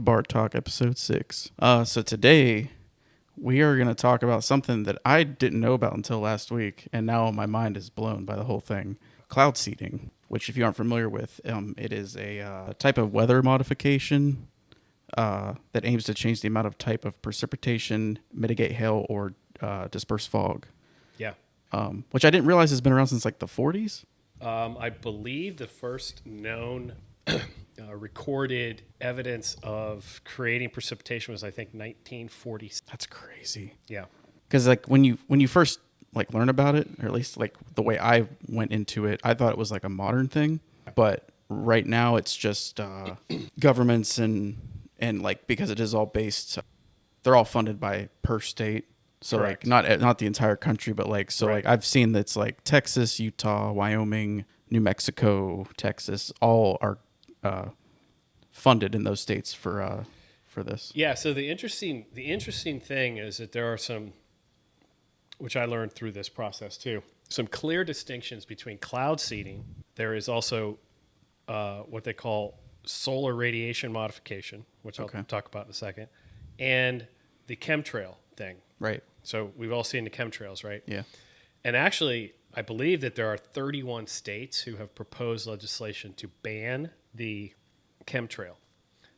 Bart Talk episode 6. So today we are going to talk about something that I didn't know about until last week, and now my mind is blown by the whole thing. Cloud seeding, which if you aren't familiar with, it is a type of weather modification that aims to change the amount of type of precipitation, mitigate hail, or disperse fog. Yeah. Which I didn't realize has been around since like the 40s. I believe the first known recorded evidence of creating precipitation was, I think, 1940. That's crazy. Yeah. Because like when you first like learn about it, or at least like the way I went into it, I thought it was like a modern thing. But right now it's just governments and like, because it is all based, they're all funded by per state. So Correct. like not the entire country, but like so Right. like I've seen that's like Texas, Utah, Wyoming, New Mexico, Texas, all are funded in those states for this. Yeah. So the interesting thing is that there are some, which I learned through this process too, some clear distinctions between cloud seeding. There is also what they call solar radiation modification, which I'll talk about in a second, and the chemtrail thing. Right. So we've all seen the chemtrails, right? Yeah. And actually, I believe that there are 31 states who have proposed legislation to ban the chemtrail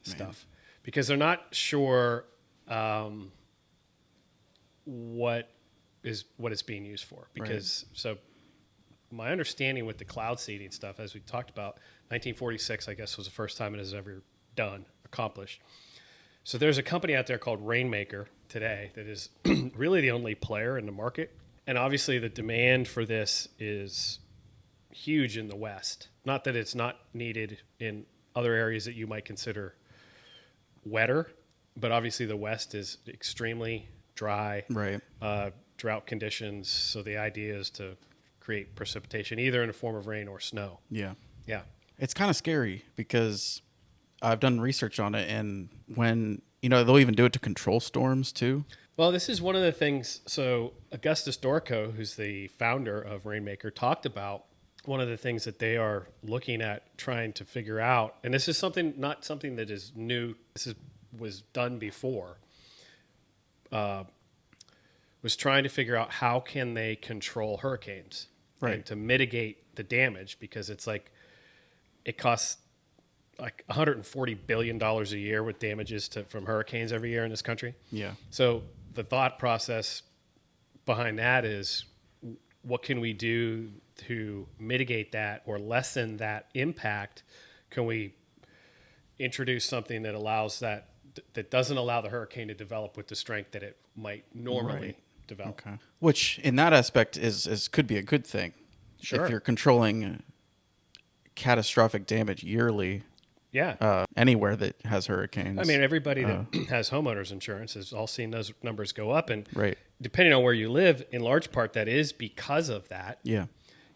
stuff because they're not sure what it's being used for. Because so my understanding with the cloud seeding stuff, as we talked about, 1946, I guess, was the first time it was ever accomplished. So there's a company out there called Rainmaker today that is really the only player in the market. And obviously the demand for this is huge in the West. Not that it's not needed in other areas that you might consider wetter, but obviously the West is extremely dry, drought conditions. So the idea is to create precipitation either in the form of rain or snow. Yeah. Yeah. It's kind of scary because I've done research on it, and when, they'll even do it to control storms too. Well, this is one of the things. So Augustus Dorco, who's the founder of Rainmaker, talked about one of the things that they are looking at trying to figure out. And this is not something that is new. Was done before. Was trying to figure out how can they control hurricanes and to mitigate the damage, because it's like it costs like $140 billion a year with damages from hurricanes every year in this country. Yeah. So the thought process behind that is, what can we do to mitigate that or lessen that impact? Can we introduce something that allows that doesn't allow the hurricane to develop with the strength that it might normally develop? Okay. Which in that aspect is could be a good thing. Sure. If you're controlling catastrophic damage yearly. Yeah. Anywhere that has hurricanes. I mean, everybody that has homeowners insurance has all seen those numbers go up. And right. depending on where you live, in large part, that is because of that. Yeah.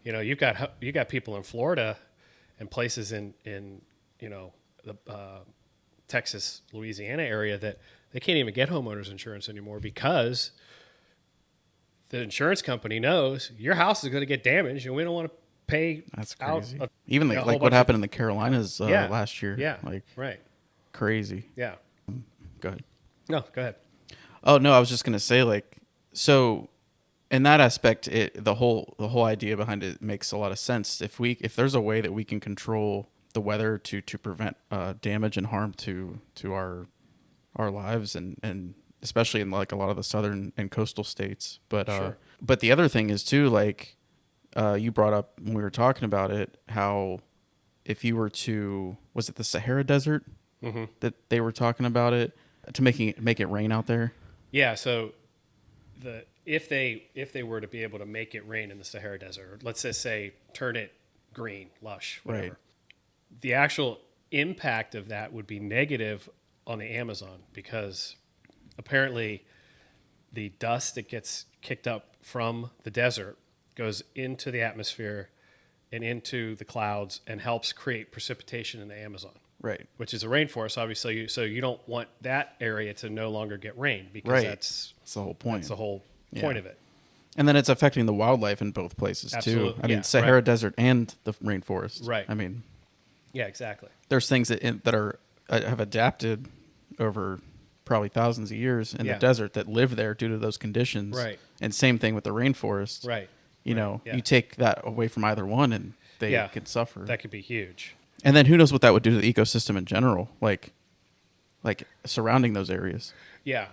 You've got people in Florida and places in the Texas, Louisiana area that they can't even get homeowners insurance anymore because the insurance company knows your house is going to get damaged and we don't want to pay. That's crazy. Out even like what happened in the Carolinas last year. Yeah. Like right. Crazy. Yeah. Go ahead. No, go ahead. Oh no, I was just gonna say, like, so in that aspect, the whole idea behind it makes a lot of sense. If there's a way that we can control the weather to prevent damage and harm to our lives and especially in like a lot of the southern and coastal states. But but the other thing is too, like you brought up when we were talking about it, how if you were to, was it the Sahara Desert that they were talking about it, to make it rain out there? Yeah. So if they were to be able to make it rain in the Sahara Desert, let's just say turn it green, lush, whatever. Right. The actual impact of that would be negative on the Amazon, because apparently the dust that gets kicked up from the desert goes into the atmosphere and into the clouds and helps create precipitation in the Amazon. Right. Which is a rainforest, obviously. So you don't want that area to no longer get rain, because that's the whole point. That's the whole point of it. And then it's affecting the wildlife in both places too. I mean, Sahara Desert and the rainforest. Right. I mean, yeah, exactly. there's things that are have adapted over probably thousands of years in Yeah. the desert that live there due to those conditions. Right. And same thing with the rainforest. Right. You Right. know, Yeah. you take that away from either one and they Yeah. could suffer. That could be huge. And then who knows what that would do to the ecosystem in general, like surrounding those areas. Yeah.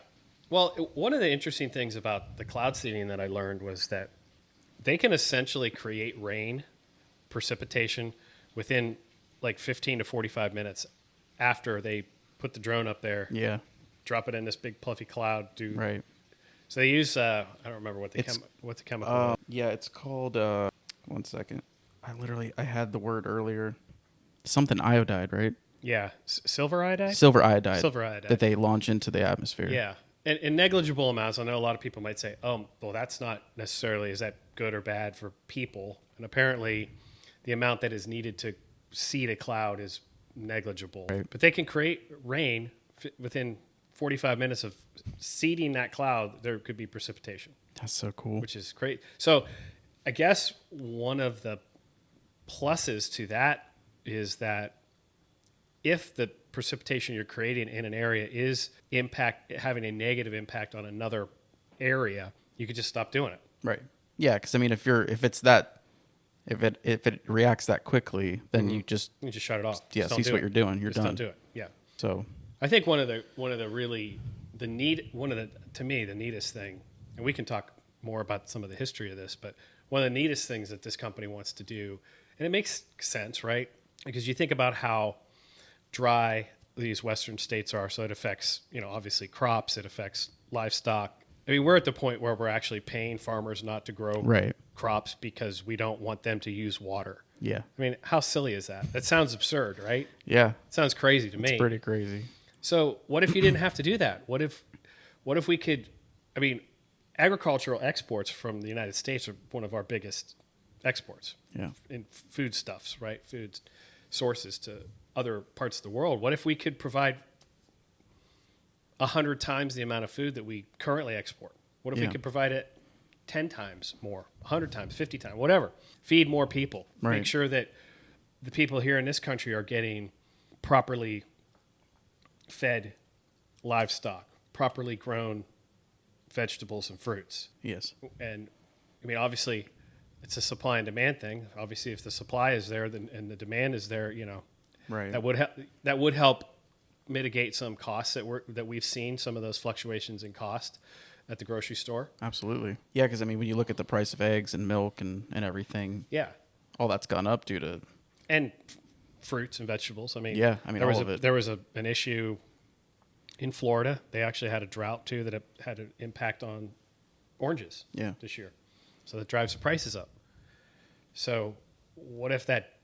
Well, one of the interesting things about the cloud seeding that I learned was that they can essentially create rain, precipitation, within like 15 to 45 minutes after they put the drone up there, Yeah. drop it in this big puffy cloud. Right. So they use, I don't remember what the chemical is. Yeah, it's called, 1 second. I had the word earlier. Something iodide, right? Yeah. Silver iodide? Silver iodide. Silver iodide. That they launch into the atmosphere. Yeah. And in negligible amounts, I know a lot of people might say, oh, well, that's not necessarily, is that good or bad for people? And apparently the amount that is needed to seed a cloud is negligible. Right. But they can create rain within 45 minutes of seeding that cloud. There could be precipitation, That's so cool. which is great. So I guess one of the pluses to that is that if the precipitation you're creating in an area is having a negative impact on another area, you could just stop doing it. Right. Yeah, because I mean, if it reacts that quickly, then you just You just shut it off. yeah, Just don't cease do what it. you're doing. You're Just done. don't do it. Yeah. So I think one of the really to me the neatest thing, and we can talk more about some of the history of this, but one of the neatest things that this company wants to do, and it makes sense, right? Because you think about how dry these western states are, so it affects, obviously crops, it affects livestock. I mean, we're at the point where we're actually paying farmers not to grow right. crops because we don't want them to use water. Yeah. I mean, how silly is that? That sounds absurd, right? Yeah. It sounds crazy to me. It's pretty crazy. So what if you didn't have to do that? What if we could? I mean, agricultural exports from the United States are one of our biggest exports. Yeah. In foodstuffs, right? Food sources to other parts of the world. What if we could provide 100 times the amount of food that we currently export? What if we Yeah. could provide it 10 times more, 100 times, 50 times, whatever? Feed more people. Right. Make sure that the people here in this country are getting properly fed livestock, properly grown vegetables and fruits. Yes. And I mean, obviously, it's a supply and demand thing. Obviously, if the supply is there and the demand is there, Right. that would help mitigate some costs that we've seen, some of those fluctuations in cost at the grocery store. Absolutely. Yeah, because I mean, when you look at the price of eggs and milk and everything, Yeah, all that's gone up due to and fruits and vegetables. I mean, Yeah, I mean, there was all of it. there was an issue in Florida. They actually had a drought too that had an impact on oranges. Yeah. This year, so that drives the prices up. So, what if that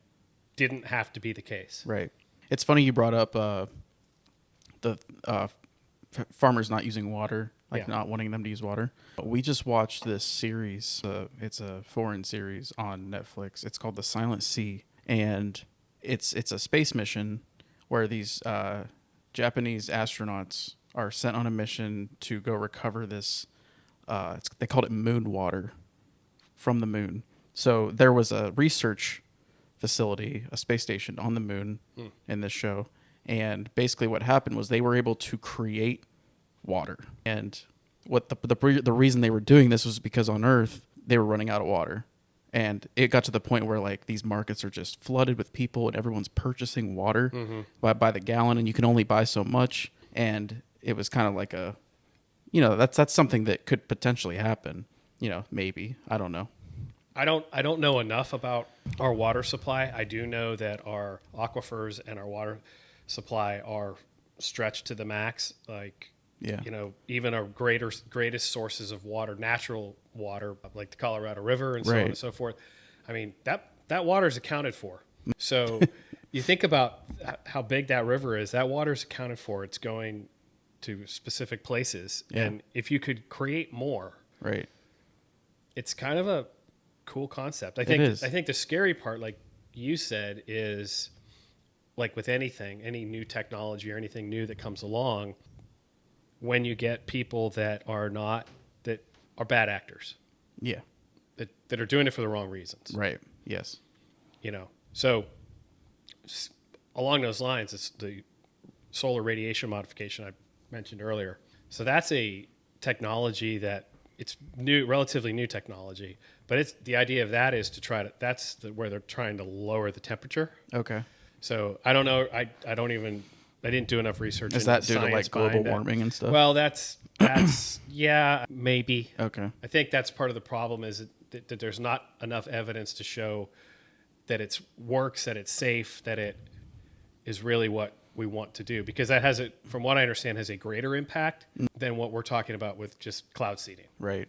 didn't have to be the case? right. It's funny you brought up the farmers not using water, like Yeah. not wanting them to use water. We just watched this series. It's a foreign series on Netflix. It's called The Silent Sea, and it's a space mission where these Japanese astronauts are sent on a mission to go recover this. They called it moon water from the moon. So there was a research facility, a space station on the moon in this show. And basically what happened was they were able to create water. And what the reason they were doing this was because on Earth, they were running out of water. And it got to the point where like these markets are just flooded with people and everyone's purchasing water by the gallon, and you can only buy so much. And it was kind of like that's something that could potentially happen. Maybe. I don't know. I don't know enough about our water supply. I do know that our aquifers and our water supply are stretched to the max. Like, Yeah. even our greatest sources of water, natural water, like the Colorado River and so on Right. and so forth. I mean, that water is accounted for. So you think about how big that river is. That water is accounted for. It's going to specific places. Yeah. And if you could create more, Right. it's kind of a cool concept. I is. think the scary part, like you said, is like with anything, any new technology or anything new that comes along, when you get people that are bad actors, Yeah. that are doing it for the wrong reasons. Right. Yes. So along those lines, it's solar radiation modification I mentioned earlier. So that's a technology that it's new, relatively new technology, but it's the idea of that is to try to, where they're trying to lower the temperature. Okay. So I don't know. I didn't do enough research. Is into that the due to science like global behind it. warming and stuff? Well, that's yeah, maybe. Okay. I think that's part of the problem is that there's not enough evidence to show that it works, that it's safe, that it is really what we want to do, because that has from what I understand, has a greater impact than what we're talking about with just cloud seeding. Right.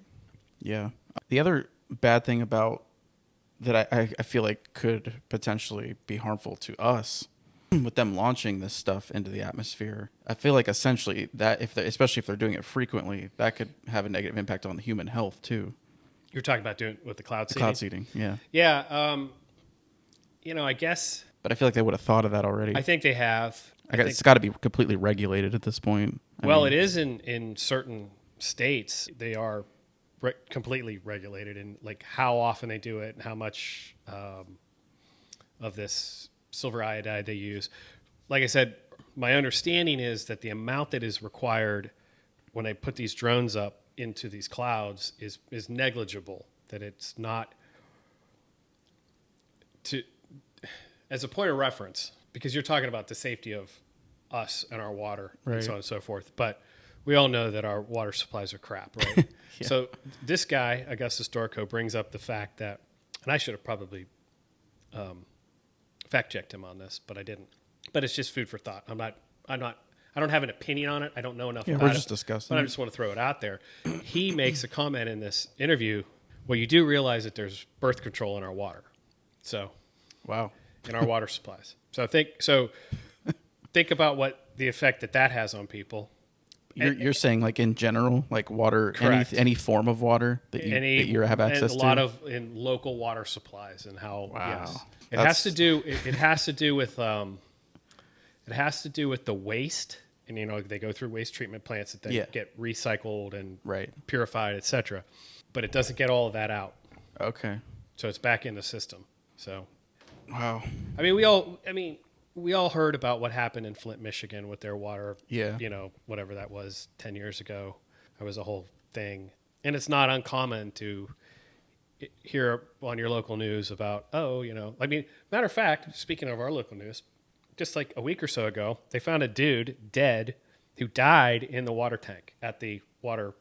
Yeah. The other bad thing about that I feel like could potentially be harmful to us with them launching this stuff into the atmosphere, I feel like essentially that especially if they're doing it frequently, that could have a negative impact on human health too. You're talking about doing with the cloud seeding? Cloud seeding, yeah. Yeah. I guess. But I feel like they would have thought of that already. I think they have. It's got to be completely regulated at this point. I mean, it is in certain states. They are completely regulated in like how often they do it and how much of this silver iodide they use. Like I said, my understanding is that the amount that is required when they put these drones up into these clouds is negligible. That it's not as a point of reference, because you're talking about the safety of us and our water and so on and so forth. But we all know that our water supplies are crap, right? Yeah. So this guy, Augustus Dorco, brings up the fact that, and I should have probably fact checked him on this, but I didn't. But it's just food for thought. I don't have an opinion on it. I don't know enough about it. We're just discussing. But I just want to throw it out there. He makes a comment in this interview. Well, you do realize that there's birth control in our water. So, wow. In our water supplies. So think about what the effect that has on people. You're saying like in general, like water, any form of water that you have access to? A lot of in local water supplies and how, wow. Yes. It has to do with it has to do with the waste, and they go through waste treatment plants that then get recycled and purified, etc. But it doesn't get all of that out. Okay. So it's back in the system. So wow. I mean, we all heard about what happened in Flint, Michigan with their water. Yeah. Whatever that was 10 years ago. That was a whole thing. And it's not uncommon to hear on your local news about, matter of fact, speaking of our local news, just like a week or so ago, they found a dude dead who died in the water tank at the water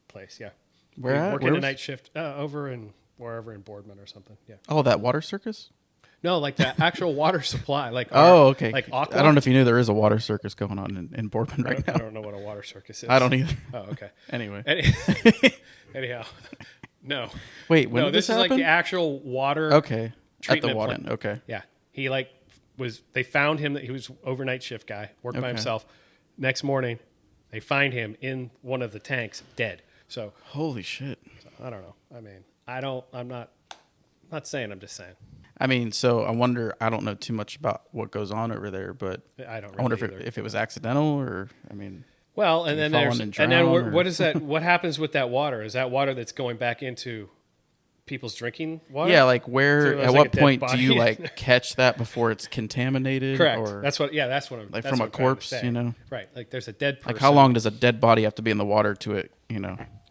place. Yeah. Working a night shift over in wherever in Boardman or something. Yeah. Oh, that water circus? No, like the actual water supply. Okay. Like Aqua. I don't know if you knew there is a water circus going on in Boardman right now. I don't know what a water circus is. I don't either. Oh, okay. Anyway. Anyhow. No. Wait, when did this is happen? like the actual water. Okay. Treatment at the water. plant. Okay. Yeah. He they found him, that he was overnight shift guy, worked by himself. Next morning, they find him in one of the tanks dead. So holy shit. I don't know. I mean, I'm not saying, I'm just saying. I mean, so I wonder, I don't know too much about what goes on over there, but I don't really I wonder either. if it was accidental or, I mean. Well, and then what is that? What happens with that water? Is that water that's going back into people's drinking water? Yeah, like where, at what point do you like catch that before it's contaminated? Correct. Or, that's what I'm like that's from what a I'm corpse, trying to say. Right. Like there's a dead person. Like how long does a dead body have to be in the water for it,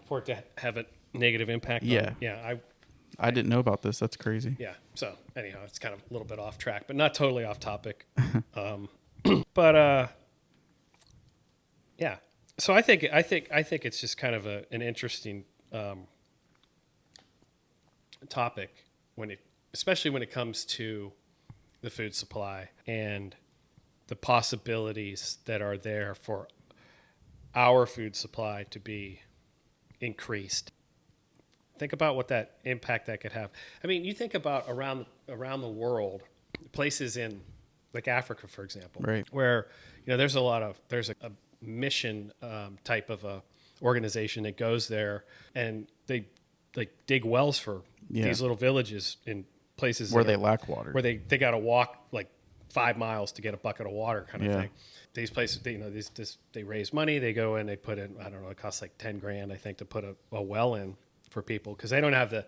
for it to have a negative impact? Yeah. I didn't know about this. That's crazy. Yeah. So anyhow, it's kind of a little bit off track, but not totally off topic. But yeah. So I think it's just kind of an interesting topic especially when it comes to the food supply and the possibilities that are there for our food supply to be increased. Think about what that impact that could have. I mean, you think about around the world, places in like Africa, for example, right, where there's a mission type of a organization that goes there and they like dig wells for these little villages in places where they lack water, where they got to walk like 5 miles to get a bucket of water kind of thing. These places, they raise money, they go in, they put in, I don't know, it costs like $10,000, I think, to put a well in for people because they don't have the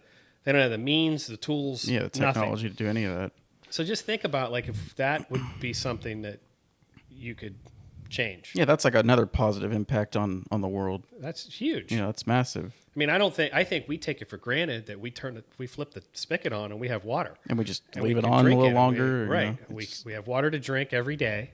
means, the tools, the technology to do any of that. So just think about like if that would be something that you could change. Yeah, that's like another positive impact on the world. That's huge. You know, it's massive. I mean, I think we take it for granted that we flip the spigot on and we have water. And we just And leave we it can on a drink little it. longer. Right. You know, We have water to drink every day,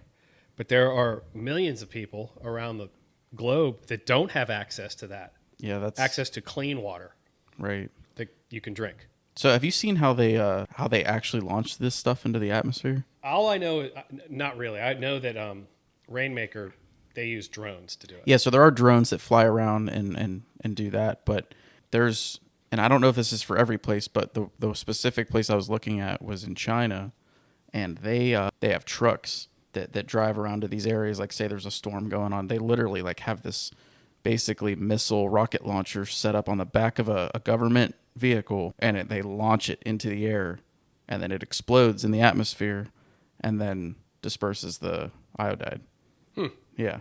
but there are millions of people around the globe that don't have access to that. yeah, that's Access to clean water right. that you can drink. So have you seen how they actually launched this stuff into the atmosphere? All I know, not really. I know that Rainmaker, they use drones to do it. Yeah, so there are drones that fly around and do that, but there's, and I don't know if this is for every place, but the specific place I was looking at was in China, and they have trucks that drive around to these areas. Like, say there's a storm going on, they literally like have this basically missile rocket launcher set up on the back of a government vehicle, and they launch it into the air, and then it explodes in the atmosphere, and then disperses the iodide. Yeah.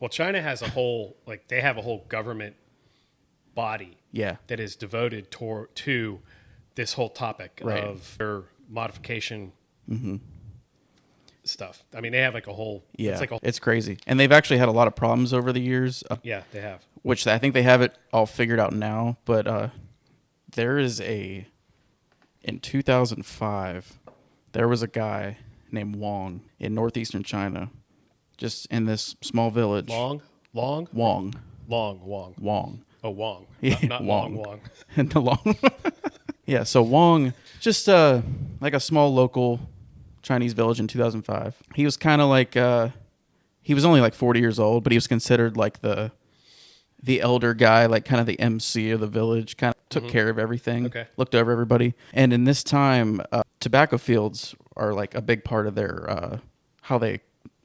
Well, China has a whole, like, they have a whole government body Yeah. that is devoted to this whole topic Right. of their modification stuff. I mean, they have like a whole, Yeah. it's like It's crazy. And they've actually had a lot of problems over the years, yeah, they have. which I think they have it all figured out now. But there is in 2005, there was a guy named Wang in northeastern China, just in this small village. Wang. Wang. Wang. Wang. Oh, Wang. Yeah, Not Wang. Wang. And the long. Yeah, so Wang, just like a small local Chinese village in 2005. He was kind of like, he was only like 40 years old, but he was considered like the elder guy, like kind of the MC of the village, kind of took care of everything, Okay. looked over everybody. And in this time, tobacco fields are like a big part of their, how they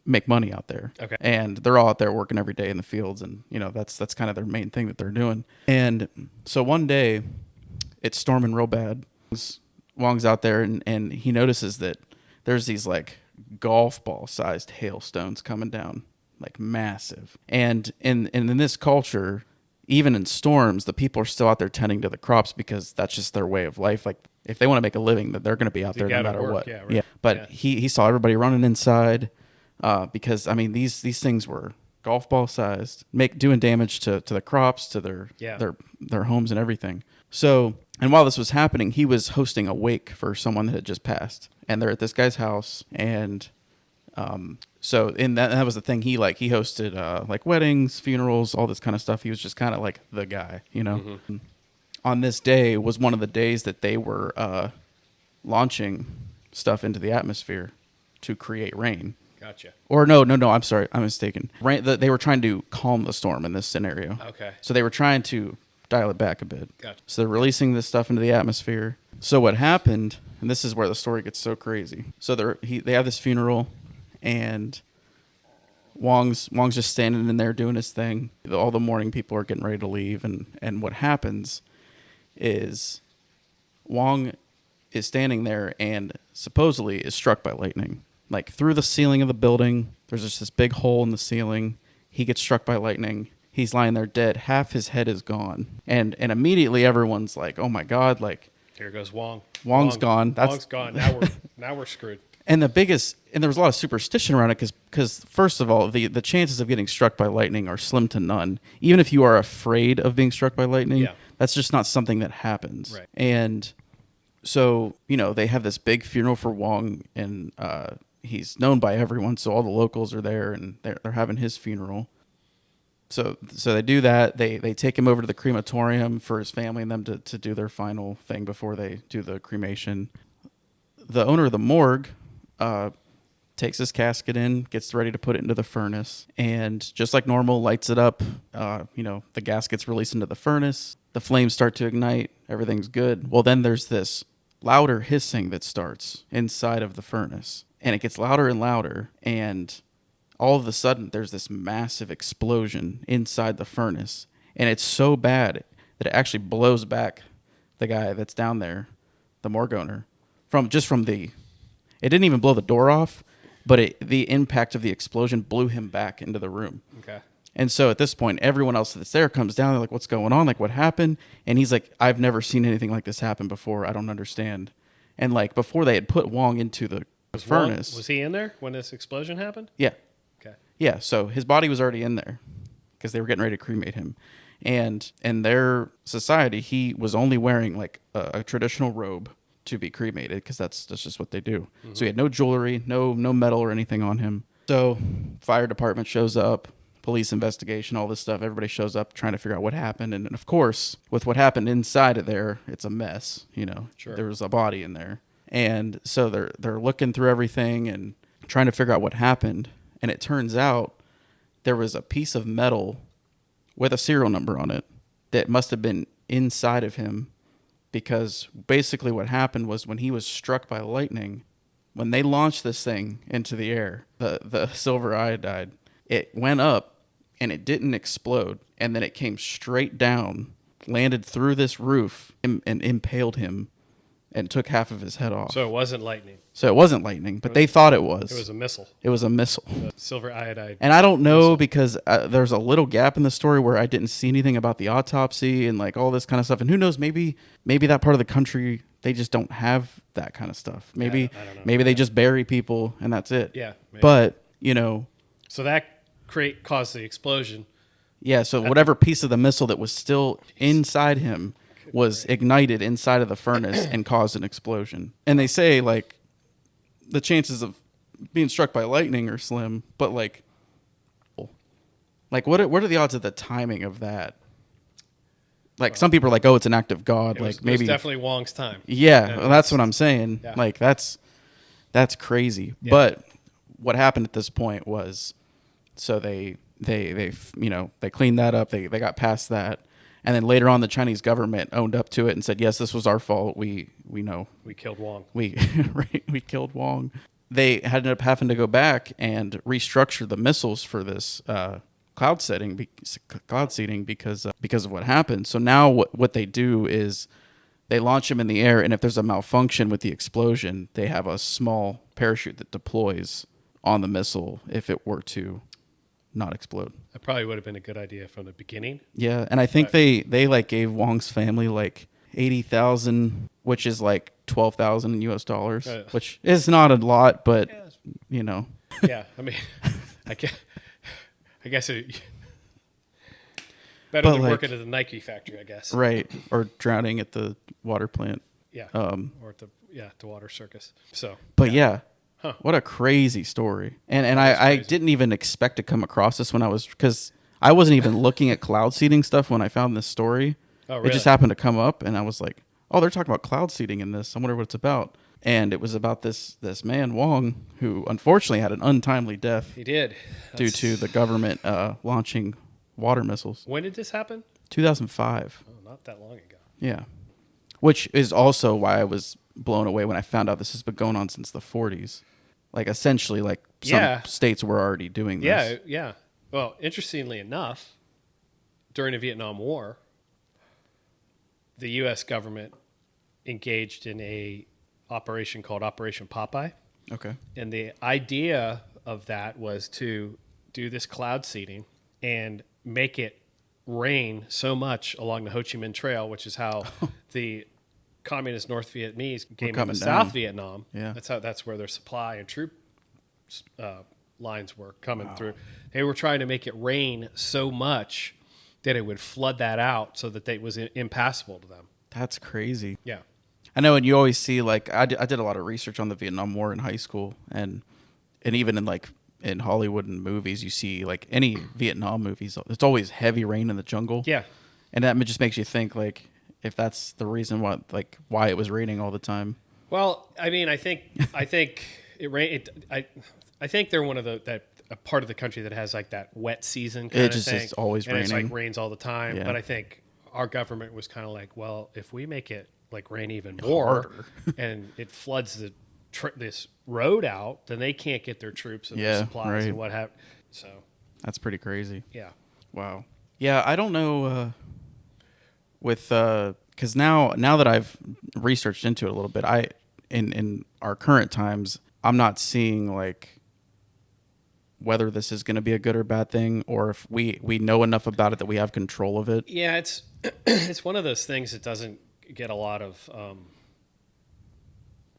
make money out there. Okay. And they're all out there working every day in the fields, and you know that's kind of their main thing that they're doing. And so one day, it's storming real bad. Wong's out there, and he notices that there's these like golf ball sized hailstones coming down, like massive. And in this culture, even in storms, the people are still out there tending to the crops because that's just their way of life. Like if they want to make a living, that they're going to be out there no gotta matter work, what. yeah, right. But Yeah. he saw everybody running inside because I mean these things were golf ball sized, doing damage to the crops, to their homes and everything. So, and while this was happening, he was hosting a wake for someone that had just passed, and they're at this guy's house. And so in that was the thing. He hosted like weddings, funerals, all this kind of stuff. He was just kind of like the guy, you know. Mm-hmm. On this day was one of the days that they were launching stuff into the atmosphere to create rain. Gotcha. Or no, I'm sorry, I'm mistaken. They were trying to calm the storm in this scenario. Okay. So they were trying to dial it back a bit. Gotcha. So they're releasing this stuff into the atmosphere. So what happened, and this is where the story gets so crazy. So they have this funeral, and Wong's just standing in there doing his thing. All the morning people are getting ready to leave, and what happens is Wong is standing there and supposedly is struck by lightning. Like through the ceiling of the building, there's just this big hole in the ceiling. He gets struck by lightning. He's lying there dead. Half his head is gone. And immediately everyone's like, "Oh my God!" Like Here goes Wong. Wong's gone. Wong's gone. Now we're screwed. And there was a lot of superstition around it because first of all, the chances of getting struck by lightning are slim to none. Even if you are afraid of being struck by lightning, Yeah. that's just not something that happens. Right. And so, you know, they have this big funeral for Wong, and he's known by everyone, so all the locals are there, and they're having his funeral. So they do that. They take him over to the crematorium for his family and them to do their final thing before they do the cremation. The owner of the morgue takes his casket in, gets ready to put it into the furnace, and just like normal, lights it up. The gas gets released into the furnace. The flames start to ignite. Everything's good. Well, then there's this louder hissing that starts inside of the furnace, and it gets louder and louder, and all of a sudden there's this massive explosion inside the furnace, and it's so bad that it actually blows back the guy that's down there, the morgue owner, it didn't even blow the door off, but the impact of the explosion blew him back into the room. Okay. And so at this point, everyone else that's there comes down. They're like, "What's going on? Like, what happened?" And he's like, "I've never seen anything like this happen before. I don't understand." And like before they had put Wong into the furnace. Was he in there when this explosion happened? Yeah. Okay. Yeah, so his body was already in there because they were getting ready to cremate him. And in their society, he was only wearing like a traditional robe to be cremated because that's just what they do. So he had no jewelry, no metal or anything on him. So fire department shows up, police investigation, all this stuff. Everybody shows up trying to figure out what happened. And of course, with what happened inside of there, it's a mess. You know, Sure. There was a body in there. And so they're looking through everything and trying to figure out what happened. And it turns out there was a piece of metal with a serial number on it that must have been inside of him, because basically what happened was when he was struck by lightning, when they launched this thing into the air, the silver iodide, it went up and it didn't explode. And then it came straight down, landed through this roof and impaled him and took half of his head off. So it wasn't lightning. So it wasn't lightning, but they thought it was. It was a missile. It was a missile. The silver iodide. And I don't know because there's a little gap in the story where I didn't see anything about the autopsy and like all this kind of stuff. And who knows, maybe that part of the country, they just don't have that kind of stuff. Maybe I don't know. maybe they just bury people and that's it. Yeah. Maybe. But, you know, So that caused the explosion. yeah, so whatever piece of the missile that was still inside him was ignited inside of the furnace and caused an explosion. And they say like the chances of being struck by lightning are slim, but like what are the odds of the timing of that? Like some people are like, oh, it's an act of God. It Like was maybe definitely Wong's time. Yeah, well, that's what I'm saying. Yeah. Like that's crazy. Yeah. But what happened at this point was, so they cleaned that up. They got past that, and then later on, the Chinese government owned up to it and said, yes, this was our fault. We know We killed Wong. we we killed Wong. They ended up having to go back and restructure the missiles for this cloud seeding because of what happened. So now what they do is they launch them in the air, and if there's a malfunction with the explosion, they have a small parachute that deploys on the missile if it were to not explode. That probably would have been a good idea from the beginning. Yeah, and I think they like gave Wong's family like $80,000, which is like $12,000 US dollars, which is not a lot, but you know. Yeah, I mean, I guess it better But than like- working at the Nike factory, I guess. Right, or drowning at the water plant. Yeah. Or at the water circus. So. But yeah, Huh. what a crazy story. And is I crazy. didn't even expect to come across this because I wasn't even looking at cloud seeding stuff when I found this story. Oh, It really? just happened to come up, and I was like, oh, they're talking about cloud seeding in this. I wonder what it's about. And it was about this man, Wong, who unfortunately had an untimely death He did. due to the government launching water missiles. When did this happen? 2005. Oh, not that long ago. Yeah. Which is also why I was blown away when I found out this has been going on since the 40s. Like, essentially, like, some Yeah. states were already doing this. Yeah, yeah. Well, interestingly enough, during the Vietnam War, the U.S. government engaged in a operation called Operation Popeye. Okay. And the idea of that was to do this cloud seeding and make it rain so much along the Ho Chi Minh Trail, which is how the communist North Vietnamese came into coming South down. Vietnam. Yeah. That's where their supply and troop lines were coming through. They were trying to make it rain so much that it would flood that out so that it was impassable to them. That's crazy. Yeah. I know, and you always see, like, I did a lot of research on the Vietnam War in high school, and even in Hollywood and movies, you see, like, any Vietnam movies, it's always heavy rain in the jungle. Yeah. And that just makes you think, like, if that's the reason why it was raining all the time. Well, I mean, I think it rain. I think they're one of a part of the country that has like that wet season kind It of just thing. is always and It's raining. like rains all the time. Yeah. But I think our government was kind of like, well, if we make it like rain even more, Harder. and it floods this road out, then they can't get their troops and their Yeah, supplies right. and what have. So That's pretty crazy. yeah, Wow. Yeah, I don't know because now that I've researched into it a little bit, in our current times, I'm not seeing like whether this is going to be a good or bad thing, or if we know enough about it that we have control of it. yeah, it's it's one of those things that doesn't get a lot of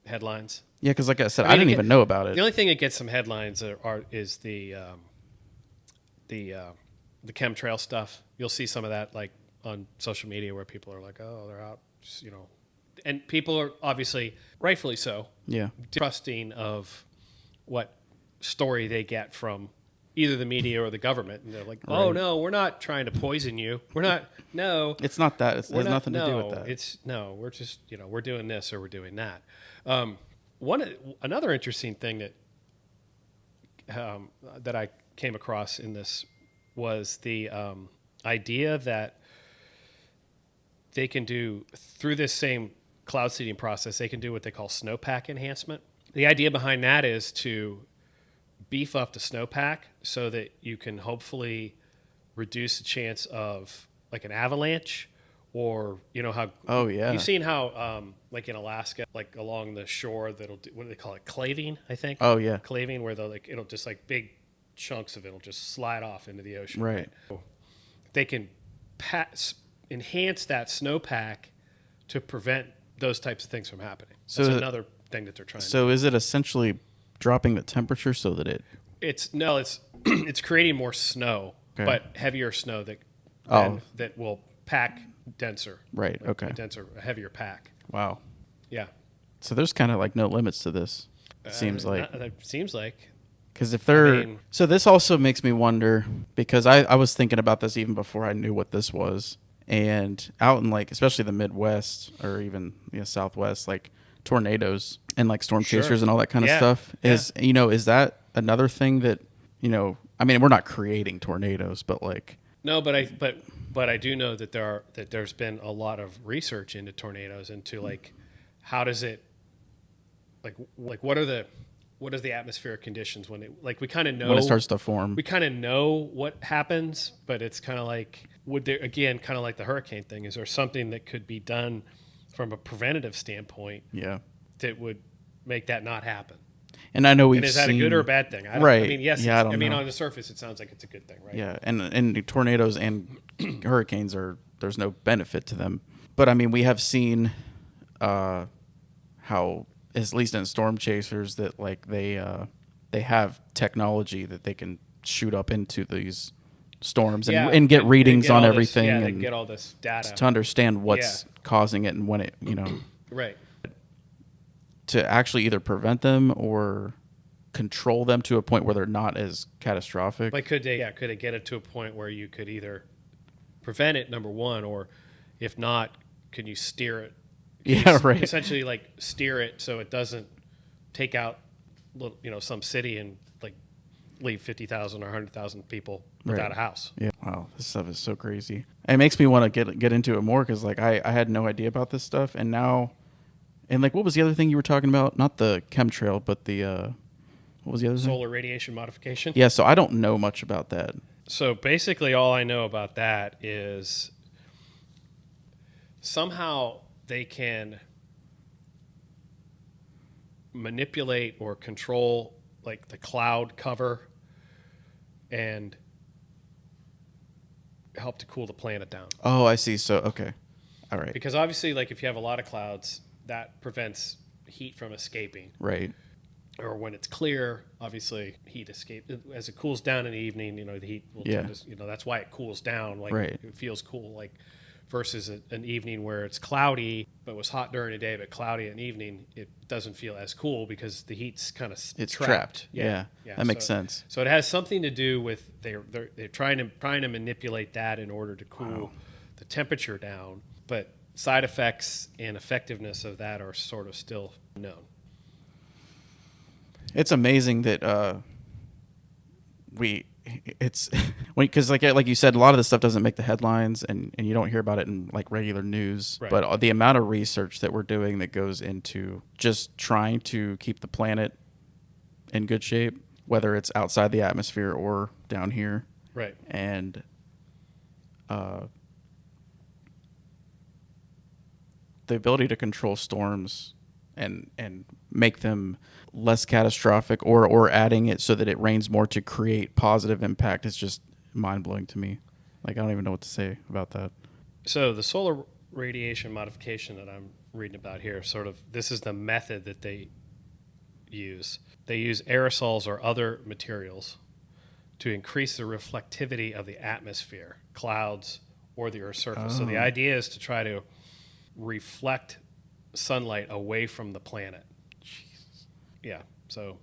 headlines. Yeah, because like I said, I mean, I didn't it even know about it. The only thing that gets some headlines is the the chemtrail stuff. You'll see some of that like on social media where people are like, oh, they're out, you know, and people are obviously rightfully so Yeah. trusting of what story they get from either the media or the government, and they're like, oh Right. no, we're not trying to poison you. We're not. No, It's not that. It we're has not, nothing to do no, with that. it's no. We're just we're doing this or we're doing that. Another interesting thing that I came across in this was the idea that they can do through this same cloud seeding process. They can do what they call snowpack enhancement. The idea behind that is to beef up the snowpack so that you can hopefully reduce the chance of like an avalanche, or how Oh yeah. you've seen how like in Alaska, like along the shore, that'll do, what do they call it, claving, I think. Oh yeah. Claving, where they'll like it'll just like big chunks of it'll just slide off into the ocean. Right. They can enhance that snowpack to prevent those types of things from happening. So That's another thing that they're trying to do. So is it essentially dropping the temperature so that it? It's it's creating more snow, Okay. but heavier snow Oh. that will pack denser. Right. Like Okay. a heavier pack. Wow. Yeah. So there's kind of like no limits to this. It seems like. That seems like. Because if they're mean- so, this also makes me wonder, because I was thinking about this even before I knew what this was, and out in like especially the Midwest or even Southwest, like tornadoes and like storm Sure. chasers and all that kind of Yeah. stuff Yeah. is that another thing that I mean, we're not creating tornadoes, but like No, but I do know that there's been a lot of research into tornadoes, into like how does it like what are the atmospheric conditions when it, like, we kind of know when it starts to form. we kind of know what happens, but it's kind of like, would there, again, kind of like the hurricane thing, is there something that could be done from a preventative standpoint Yeah, that would make that not happen? and I know we've And is that seen a good or a bad thing? I right. mean, yes. Yeah, I mean, know. on the surface, it sounds like it's a good thing, right? Yeah, and tornadoes and hurricanes there's no benefit to them. But I mean, we have seen how, at least in storm chasers, that like they have technology that they can shoot up into these storms and get readings on all everything This, yeah, they and get all this data. to understand what's causing it and when it Right. to actually either prevent them or control them to a point where they're not as catastrophic. Like, could they get it to a point where you could either prevent it, number one, or if not, can you steer it? Yeah, right. Essentially, like, steer it so it doesn't take out, some city and like leave 50,000 or 100,000 people without Right. a house. Yeah. Wow, this stuff is so crazy. It makes me want to get into it more because like I had no idea about this stuff, and now, and like what was the other thing you were talking about? Not the chemtrail, but the what was the other thing? Solar radiation modification. Yeah. So I don't know much about that. So basically, all I know about that is somehow they can manipulate or control like the cloud cover and help to cool the planet down. Oh, I see. So okay, all right, Because obviously, like, if you have a lot of clouds, that prevents heat from escaping. right. Or when it's clear, obviously heat escape as it cools down in the evening. The heat will tend to, that's why it cools down. Like, Right. it feels cool. Like, versus an evening where it's cloudy but was hot during the day, but cloudy in the evening, it doesn't feel as cool because the heat's kind of It's trapped. Yeah, That makes sense. So it has something to do with they're trying to manipulate that in order to cool the temperature down, but side effects and effectiveness of that are sort of still unknown. It's amazing that it's because like you said, a lot of this stuff doesn't make the headlines, and you don't hear about it in like regular news. Right. But the amount of research that we're doing that goes into just trying to keep the planet in good shape, whether it's outside the atmosphere or down here, Right. and the ability to control storms and make them less catastrophic, or adding it so that it rains more to create positive impact is just mind-blowing to me. Like, I don't even know what to say about that. So the solar radiation modification that I'm reading about here, sort of, this is the method that they use. They use aerosols or other materials to increase the reflectivity of the atmosphere, clouds, or the Earth's surface. So the Oh. idea is to try to reflect sunlight away from the planet. Yeah. So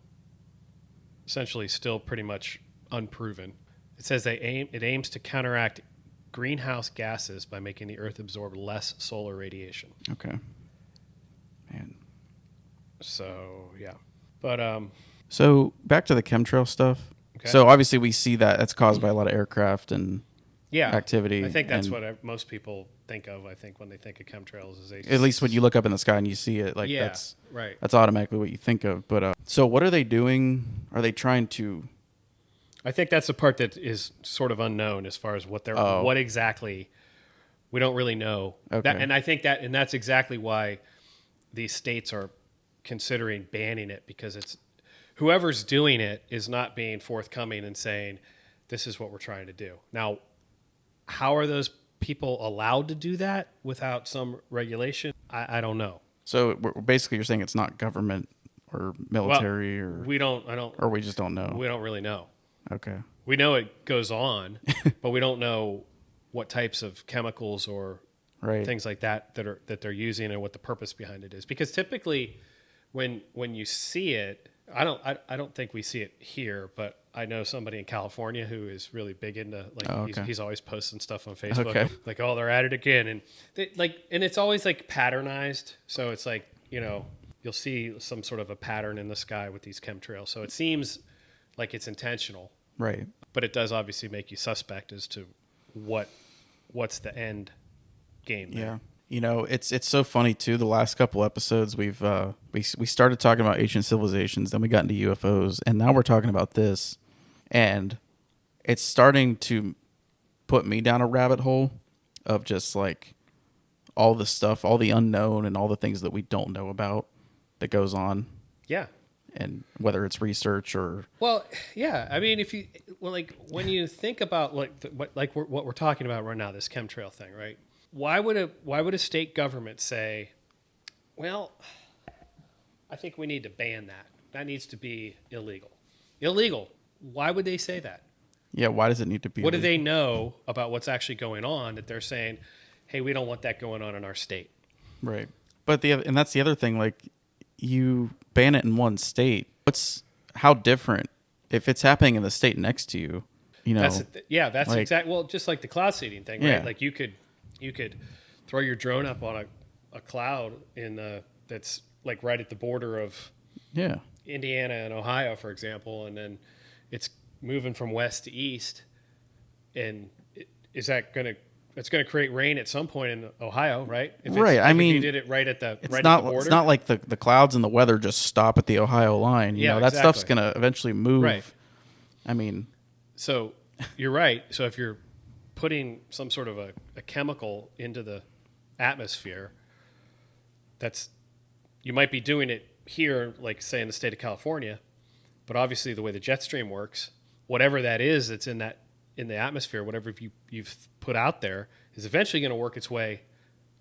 essentially still pretty much unproven. It says it aims to counteract greenhouse gases by making the Earth absorb less solar radiation. Okay. Man. So yeah, but So back to the chemtrail stuff. Okay. So obviously we see that that's caused by a lot of aircraft and yeah, activity. I think that's and what most people think of. I think when they think of chemtrails, is they at least when you look up in the sky and you see it, like yeah, that's right. automatically what you think of. But so what are they doing? Are they trying to? I think that's the part that is sort of unknown as far as what they're Oh. what exactly we don't really know. Okay. And I think that's exactly why these states are considering banning it, because it's whoever's doing it is not being forthcoming and saying this is what we're trying to do. Now, how are those people allowed to do that without some regulation? I don't know. So basically, you're saying it's not government or military, or We don't. I don't. or we just don't know. We don't really know. Okay. We know it goes on, but we don't know what types of chemicals or Right. things like that that they're using and what the purpose behind it is. Because typically, when you see it, I don't think we see it here, but I know somebody in California who is really big into like Oh, okay. he's always posting stuff on Facebook, Okay. like, oh, they're at it again, and and it's always like patternized, so it's like, you know, you'll see some sort of a pattern in the sky with these chemtrails, so it seems like it's intentional, Right. but it does obviously make you suspect as to what's the end game there. Yeah. You know, it's so funny too. The last couple episodes we've we started talking about ancient civilizations, then we got into UFOs, and now we're talking about this, and it's starting to put me down a rabbit hole of just like all the stuff, all the unknown, and all the things that we don't know about that goes on, Yeah. and whether it's research or Well, yeah. I mean, if you like when you think about what we're talking about right now, this chemtrail thing, right? Why would a state government say, well, I think we need to ban that. That needs to be illegal. Illegal. Why would they say that? yeah, why does it need to be? What do illegal? they know about what's actually going on that they're saying, hey, we don't want that going on in our state? Right. But and that's the other thing. Like, you ban it in one state. How different if it's happening in the state next to you? You know. That's like- exact. Well, just like the cloud seeding thing, Yeah. right? Like you could throw your drone up on a cloud that's like right at the border of Yeah. Indiana and Ohio, for example, and then it's moving from west to east, and it's going to create rain at some point in Ohio, right? Right, I if mean, you did it right at the It's right not. at the border. It's not like the clouds and the weather just stop at the Ohio line. You Yeah, know, that stuff's exactly. gonna eventually move. Right. I mean, So you're right. So if you're putting some sort of a chemical into the atmosphere, you might be doing it here, like say in the state of California, but obviously the way the jet stream works, whatever that is that's in the atmosphere, whatever you've put out there, is eventually going to work its way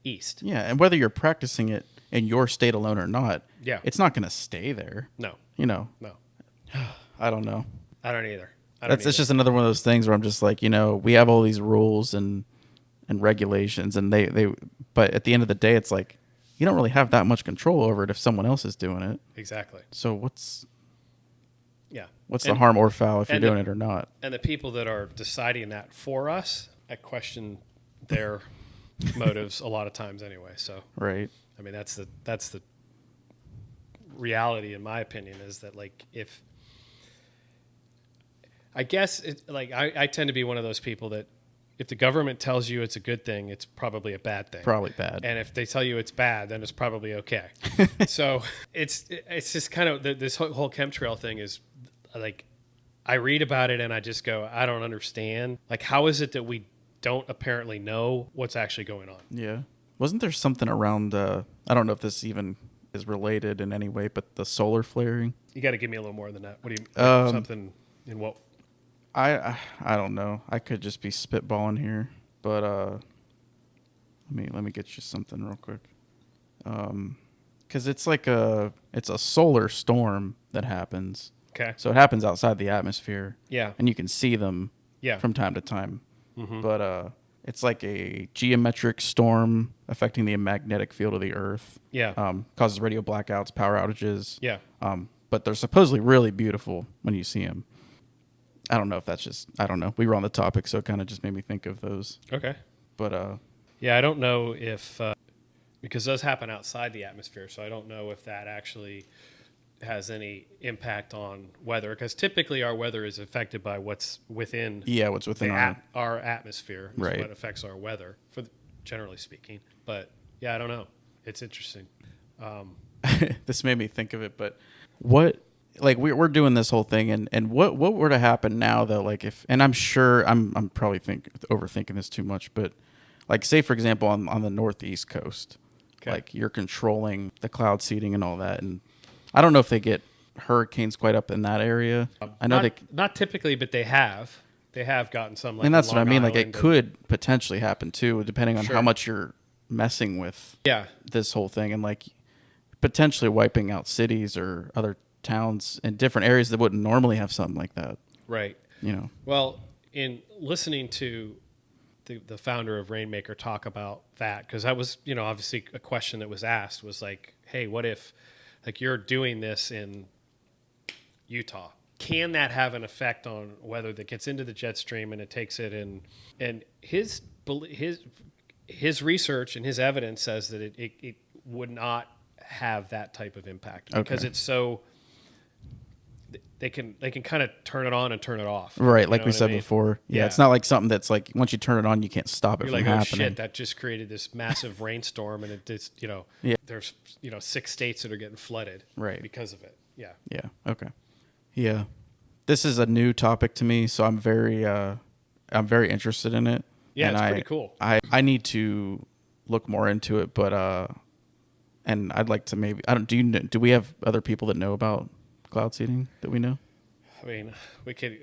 east. yeah, and whether you're practicing it in your state alone or not, Yeah. it's not gonna stay there. No, You know, no, I don't know. I don't either. It's just another one of those things where I'm just like, you know, we have all these rules and regulations, and but at the end of the day, it's like you don't really have that much control over it if someone else is doing it. exactly. So what's Yeah. the And- harm or foul if you're and doing it or not? And the people that are deciding that for us, I question their motives a lot of times anyway. So, Right. I mean, that's the reality, in my opinion, is that like if I guess it, like I tend to be one of those people that if the government tells you it's a good thing, it's probably a bad thing. Probably bad. And if they tell you it's bad, then it's probably okay. So it's just kind of this whole chemtrail thing is like I read about it and I just go, I don't understand. Like, how is it that we don't apparently know what's actually going on? Yeah. Wasn't there something around, I don't know if this even is related in any way, but the solar flaring? You got to give me a little more than that. What do you something in what? I don't know. I could just be spitballing here, but let me get you something real quick. Because it's like it's a solar storm that happens. Okay. So it happens outside the atmosphere. Yeah. And you can see them Yeah. from time to time. Mm-hmm. But it's like a geometric storm affecting the magnetic field of the Earth. Yeah. Causes radio blackouts, power outages. Yeah. But they're supposedly really beautiful when you see them. I don't know if that's just, I don't know. We were on the topic, so it kind of just made me think of those. Okay. But Yeah, I don't know if because those happen outside the atmosphere, so I don't know if that actually has any impact on weather. Because typically our weather is affected by what's within yeah, what's within our atmosphere. Is Right. what affects our weather, generally speaking. But yeah, I don't know. It's interesting. This made me think of it, but what, like we're doing this whole thing, and what were to happen now though, like if, and I'm sure I'm probably overthinking this too much, but like say for example on the northeast coast, Okay. like you're controlling the cloud seeding and all that, and I don't know if they get hurricanes quite up in that area. I know not typically, but they have gotten some. Like and that's in what I Long mean. Like Island it could potentially happen too, depending on Sure. how much you're messing with Yeah. this whole thing, and like potentially wiping out cities or other towns in different areas that wouldn't normally have something like that. Right. You know, Well, in listening to the founder of Rainmaker talk about that, because that was, obviously a question that was asked was like, hey, what if like you're doing this in Utah? Can that have an effect on weather that gets into the jet stream and it takes it in? And his research and his evidence says that it would not have that type of impact because Okay. it's so they can kind of turn it on and turn it off. right? You Like know we what I said mean? before. Yeah, Yeah. it's not like something that's like once you turn it on, you can't stop it You're from like, oh happening. shit, that just created this massive rainstorm, and it just, Yeah. there's 6 states that are getting flooded, Right. because of it. Yeah. Yeah. Okay. Yeah. This is a new topic to me, so I'm very interested in it. Yeah, and it's pretty cool. I need to look more into it, but and I'd like to maybe do we have other people that know about cloud seeding that we know? I mean, we could,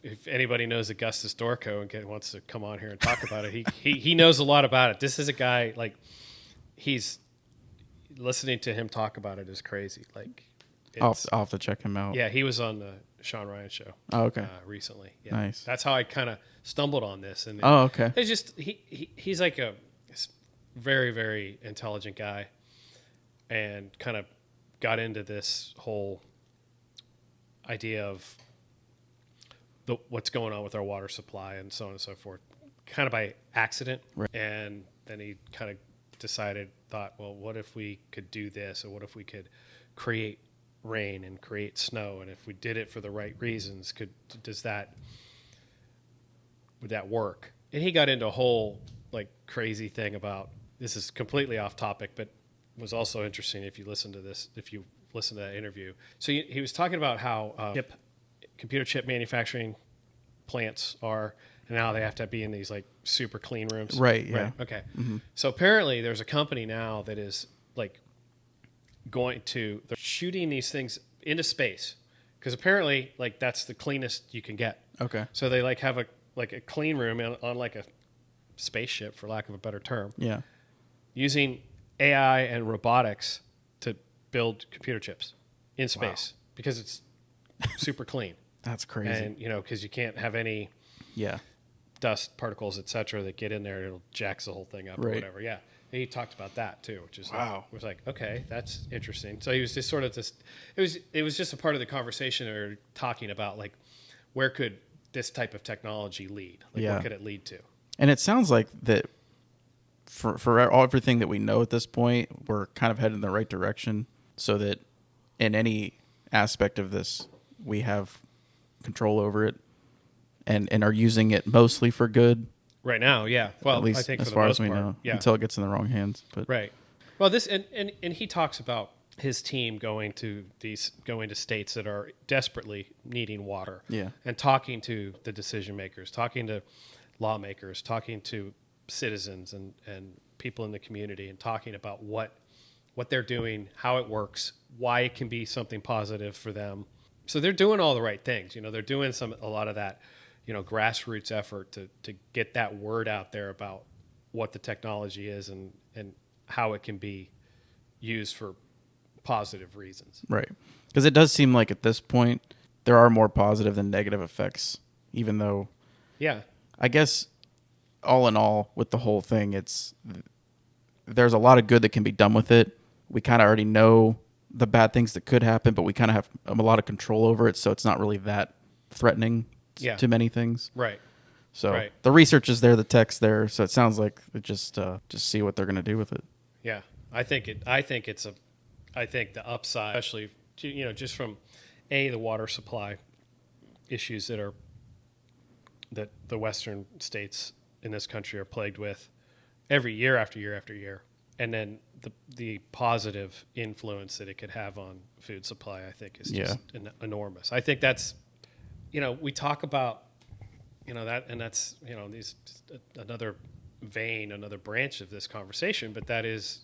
if anybody knows Augustus Dorco and wants to come on here and talk about it, he knows a lot about it. This is a guy, like, he's listening to him talk about it is crazy. Like, I'll have to check him out. yeah, he was on the Sean Ryan show. Oh, okay. Recently. Yeah. Nice. That's how I kind of stumbled on this. And Oh, okay. it's just he's like a very, very intelligent guy, and kind of got into this whole idea of what's going on with our water supply and so on and so forth, kind of by accident. Right. And then he kind of thought, well, what if we could do this, or what if we could create rain and create snow, and if we did it for the right reasons, would that work? And he got into a whole like crazy thing about, this is completely off topic, but was also interesting if you listen to that interview. So he was talking about how computer chip manufacturing plants are, and now they have to be in these like super clean rooms. Right. Yeah. Right. Okay. So apparently there's a company now that is like they're shooting these things into space, because apparently like that's the cleanest you can get. Okay. So they like have a clean room on like a spaceship, for lack of a better term, Yeah. using AI and robotics to build computer chips in space, because it's super clean. That's crazy. And because you can't have any yeah. dust particles, etc., that get in there, it'll jacks the whole thing up or Right. whatever. Yeah. And he talked about that too, which is Wow. was like, okay, that's interesting. So he was just sort of it was just a part of the conversation, or talking about like, where could this type of technology lead? Like, Yeah. what could it lead to? And it sounds like that for everything that we know at this point, we're kind of headed in the right direction, so that in any aspect of this, we have control over it and are using it mostly for good. Right now, yeah. Well, at least I think as for the far most as we part, know, yeah. until it gets in the wrong hands. But Right. Well, this and he talks about his team going to states that are desperately needing water. Yeah. And talking to the decision makers, talking to lawmakers, talking to citizens and people in the community, and talking about what they're doing, how it works, why it can be something positive for them. So they're doing all the right things. They're doing a lot of that, grassroots effort to get that word out there about what the technology is and how it can be used for positive reasons. right, because it does seem like at this point, there are more positive than negative effects, even though Yeah. I guess all in all with the whole thing, there's a lot of good that can be done with it. We kind of already know the bad things that could happen, but we kind of have a lot of control over it, so it's not really that threatening Yeah. to many things. Right. So Right. the research is there, the tech's there, so it sounds like they just see what they're going to do with it. Yeah. I think the upside, especially, just from the water supply issues that the Western states in this country are plagued with every year after year after year. And then the positive influence that it could have on food supply, I think, is just enormous. I think that's, we talk about, that, and that's, these another vein, another branch of this conversation, but that is,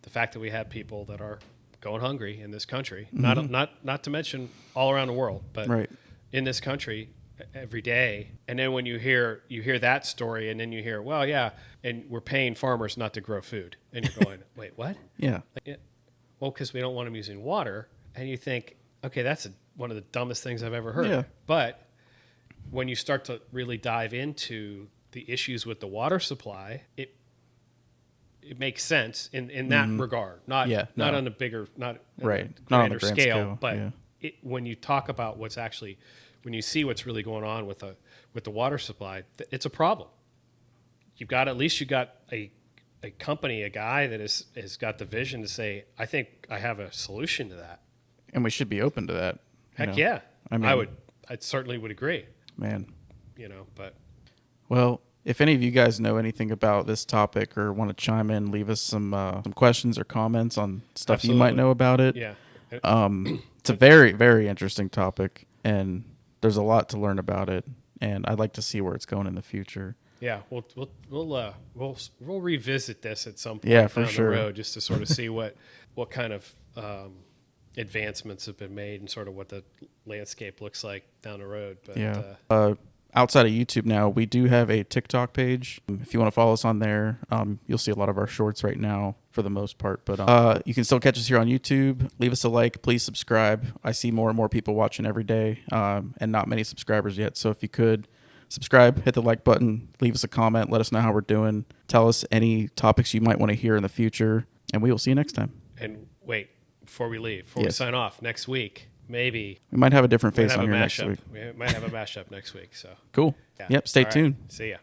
the fact that we have people that are going hungry in this country, not to mention all around the world, but Right. in this country every day. And then when you hear that story, and then you hear, well, yeah, and we're paying farmers not to grow food, and you're going, wait, what? Yeah. Well, because we don't want them using water. And you think, okay, that's one of the dumbest things I've ever heard. Yeah. But when you start to really dive into the issues with the water supply, it makes sense in that regard. Not on a bigger, not Right. on Not a on grander the grand scale, scale, but yeah. when you talk about when you see what's really going on with the water supply, it's a problem. You got a company, a guy that has got the vision to say, I think I have a solution to that. And we should be open to that. Heck yeah. I mean, I certainly would agree. Man. But Well, if any of you guys know anything about this topic or want to chime in, leave us some questions or comments on stuff you might Absolutely. know about it. yeah. It's a very, very interesting topic, and there's a lot to learn about it. And I'd like to see where it's going in the future. Yeah, we'll revisit this at some point Yeah, for down sure. the road, just to sort of see what kind of advancements have been made and sort of what the landscape looks like down the road. But Yeah. Outside of YouTube now, we do have a TikTok page. If you want to follow us on there, you'll see a lot of our shorts right now for the most part. But you can still catch us here on YouTube. Leave us a like. Please subscribe. I see more and more people watching every day, and not many subscribers yet. So if you could subscribe, hit the like button, leave us a comment, let us know how we're doing. Tell us any topics you might want to hear in the future, and we will see you next time. and wait, before we sign off, next week, maybe We might have a different we'll face have on a here next mashup. week. We might have a mashup next week. So Cool. yeah. Yep. Stay All right. tuned. See ya.